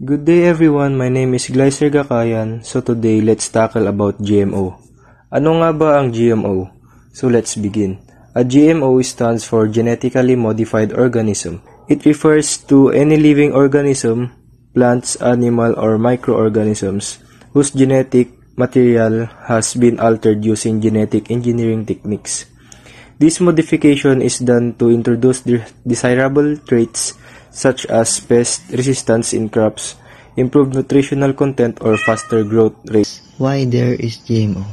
Good day everyone, my name is Glycer Gakayan. So today, let's tackle about GMO. Ano nga ba ang GMO? So let's begin. A GMO stands for Genetically Modified Organism. It refers to any living organism, plants, animal, or microorganisms whose genetic material has been altered using genetic engineering techniques. This modification is done to introduce desirable traits such as pest resistance in crops, improved nutritional content, or faster growth rate. Why there is GMO?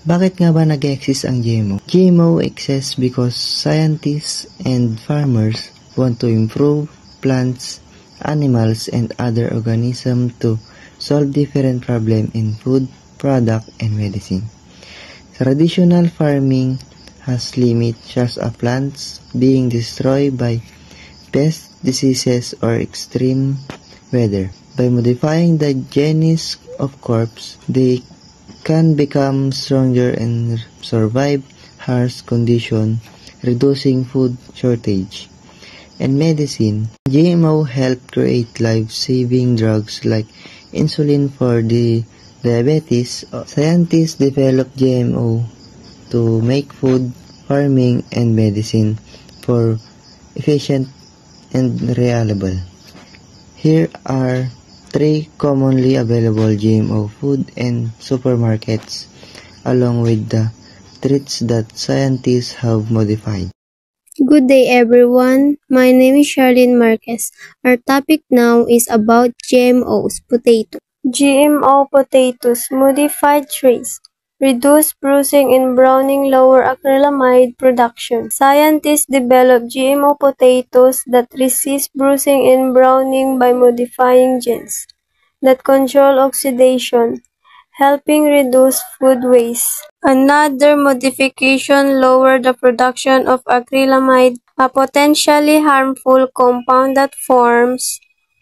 Bakit nga ba nag-exist ang GMO? GMO exists because scientists and farmers want to improve plants, animals, and other organisms to solve different problems in food, product, and medicine. Traditional farming has limits such as plants being destroyed by pests, diseases, or extreme weather. By modifying the genes of crops, they can become stronger and survive harsh conditions, reducing food shortage. And medicine, GMO help create life-saving drugs like insulin for diabetes. Scientists develop GMO to make food, farming, and medicine for efficient and reliable. Here are 3 commonly available GMO food in supermarkets, along with the traits that scientists have modified. Good day everyone, my name is Charlene Marquez. Our topic now is about GMOs, potato. GMO potatoes, modified traits. Reduce bruising and browning, lower acrylamide production. Scientists develop GMO potatoes that resist bruising and browning by modifying genes that control oxidation, helping reduce food waste. Another modification lower the production of acrylamide, a potentially harmful compound that forms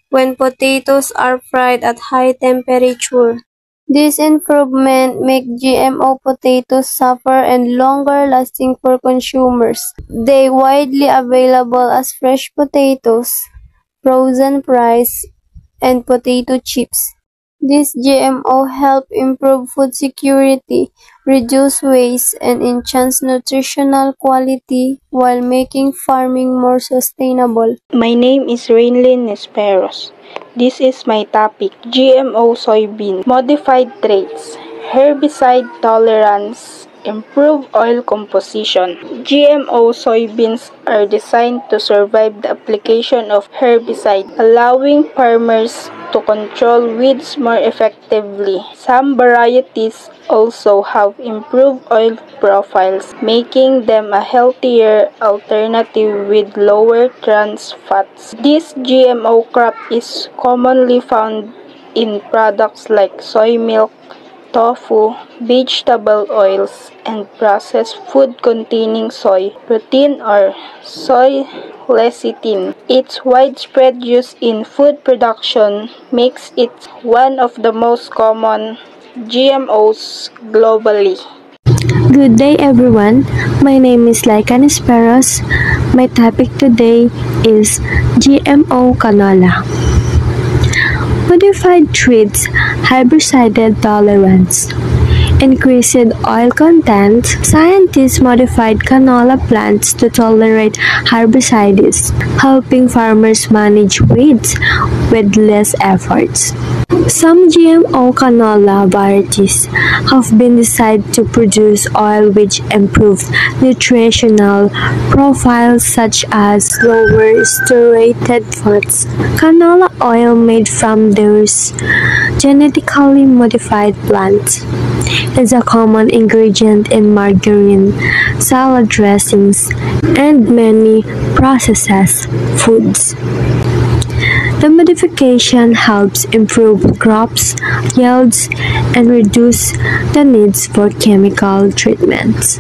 when potatoes are fried at high temperature. This improvement makes GMO potatoes safer and longer lasting for consumers. They widely available as fresh potatoes, frozen fries, and potato chips. This GMO help improve food security, reduce waste, and enhance nutritional quality while making farming more sustainable. My name is Rainlyn Nesperos. This is my topic, GMO soybean, modified traits, herbicide tolerance, improved oil composition. GMO soybeans are designed to survive the application of herbicide, allowing farmers to control weeds more effectively. Some varieties also have improved oil profiles, making them a healthier alternative with lower trans fats. This GMO crop is commonly found in products like soy milk, tofu, vegetable oils, and processed food containing soy protein or soy lecithin. Its widespread use in food production makes it one of the most common GMOs globally. Good day everyone, my name is Laika Nesperos. My topic today is GMO canola. Modified traits, herbicide tolerance, increased oil content. Scientists modified canola plants to tolerate herbicides, helping farmers manage weeds with less efforts. Some GMO canola varieties have been designed to produce oil with improved nutritional profiles such as lower saturated fats. Canola oil made from those genetically modified plants is a common ingredient in margarine, salad dressings, and many processed foods. The modification helps improve crops' yields and reduce the needs for chemical treatments.